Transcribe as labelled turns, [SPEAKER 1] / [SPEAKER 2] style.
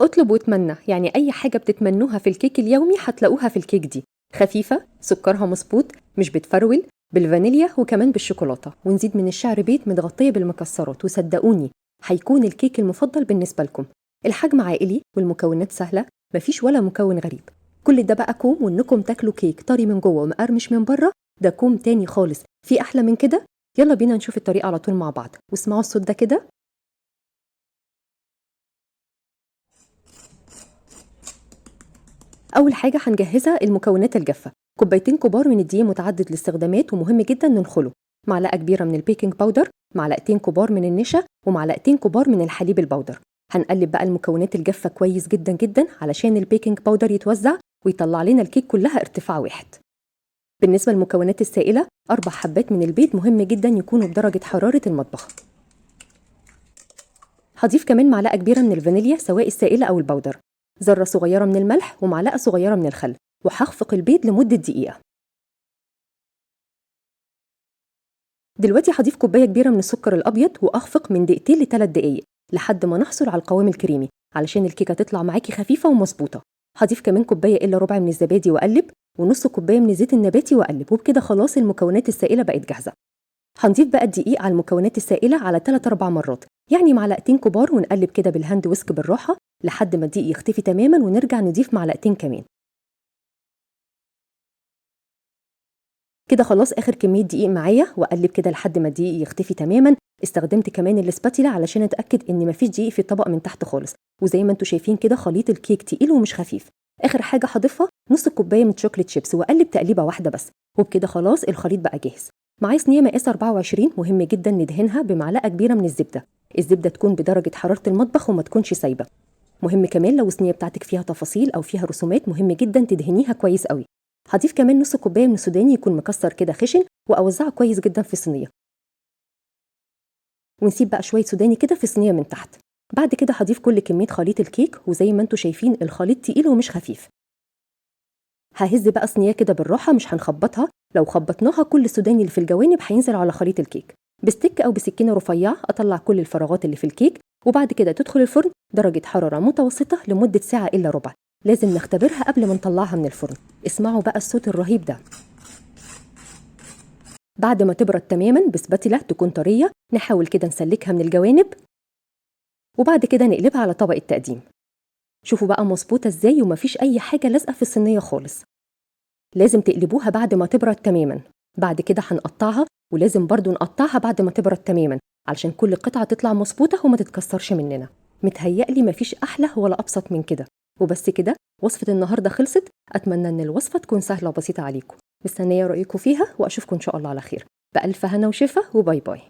[SPEAKER 1] اطلب واتمنى، يعني أي حاجة بتتمنوها في الكيك اليومي هتلاقوها في الكيك دي. خفيفة، سكرها مظبوط، مش بتفرول، بالفانيليا وكمان بالشوكولاتة، ونزيد من الشعر بيت متغطية بالمكسرات، وصدقوني هيكون الكيك المفضل بالنسبة لكم. الحجم عائلي والمكونات سهلة، مفيش ولا مكون غريب. كل ده بقى كوم، وانكم تاكلوا كيك طري من جوه ومقرمش من بره، ده كوم تاني خالص. في أحلى من كده؟ يلا بينا نشوف الطريقة على طول مع بعض، واسمعوا الصوت ده كده. أول حاجة هنجهزها المكونات الجافة: كوبايتين كبار من الدقيق متعدد الاستخدامات ومهم جدا ننخله، معلقة كبيرة من البيكنج باودر، معلقتين كبار من النشا، ومعلقتين كبار من الحليب البودر. هنقلب بقى المكونات الجافة كويس جدا جدا علشان البيكنج باودر يتوزع ويطلع لنا الكيك كلها ارتفاع واحد. بالنسبة للمكونات السائلة، 4 حبات من البيض مهم جدا يكونوا بدرجة حرارة المطبخ. هضيف كمان معلقة كبيرة من الفانيليا سواء السائلة أو البودر، ذرة صغيرة من الملح، ومعلقة صغيرة من الخل، وهخفق البيض لمدة دقيقة. دلوقتي هضيف كوباية كبيرة من السكر الأبيض وأخفق من دقيقتين ل3 دقايق لحد ما نحصل على القوام الكريمي علشان الكيكة تطلع معاكي خفيفة ومظبوطة. هضيف كمان كوباية إلا ربع من الزبادي وأقلب، ونص كوباية من الزيت النباتي وأقلب، وبكده خلاص المكونات السائلة بقت جاهزة. هنضيف بقى الدقيق على المكونات السائلة على 3-4 مرات، يعني معلقتين كبار، ونقلب كده بالهاند ويسك بالراحة لحد ما الدقيق يختفي تماما، ونرجع نضيف معلقتين كمان. كده خلاص آخر كمية دقيق معايا، وأقلب كده لحد ما الدقيق يختفي تماما. استخدمت كمان الاسباتيلا علشان أتأكد إن مفيش دقيق في الطبق من تحت خالص، وزي ما انتوا شايفين كده خليط الكيك تقيل ومش خفيف. آخر حاجة هضيفها نص كوباية من شوكليت شيبس، وأقلب تقليبة واحدة بس، وبكده خلاص الخليط بقى جاهز. معايا صينية مقاس 24، مهم جدا ندهنها بمعلقة كبيرة من الزبدة. الزبدة تكون بدرجة حرارة المطبخ وما تكونش سايبة. مهم كمان لو الصينية بتاعتك فيها تفاصيل أو فيها رسومات، مهم جدا تدهنيها كويس قوي. هضيف كمان نص كوباية من السوداني يكون مكسر كده خشن، وأوزعه كويس جدا في الصينية، ونسيب بقى شوية سوداني كده في الصينية من تحت. بعد كده هضيف كل كمية خليط الكيك، وزي ما انتوا شايفين الخليط تقيل ومش خفيف. ههز بقى صينية كده بالراحة، مش هنخبطها، لو خبطناها كل السوداني اللي في الجوانب هينزل على خليط الكيك. بستيك أو بسكينة رفيعة أطلع كل الفراغات اللي في الكيك، وبعد كده تدخل الفرن درجة حرارة متوسطة لمدة ساعة إلا ربع. لازم نختبرها قبل ما نطلعها من الفرن. اسمعوا بقى الصوت الرهيب ده. بعد ما تبرد تماما بسباتيلا تكون طرية، نحاول كده نسلكها من الجوانب، وبعد كده نقلبها على طبق التقديم. شوفوا بقى مظبوطة ازاي ومفيش أي حاجة لازقة في الصينية خالص. لازم تقلبوها بعد ما تبرد تماما. بعد كده هنقطعها، ولازم برضو نقطعها بعد ما تبرد تماما علشان كل قطعة تطلع مظبوطة وما تتكسرش مننا. متهيألي مفيش أحلى ولا أبسط من كده. وبس كده وصفة النهاردة خلصت. أتمنى أن الوصفة تكون سهلة وبسيطة عليكم. مستنية رأيكم فيها، وأشوفكم إن شاء الله على خير. بألف هنا وشفا، وباي باي.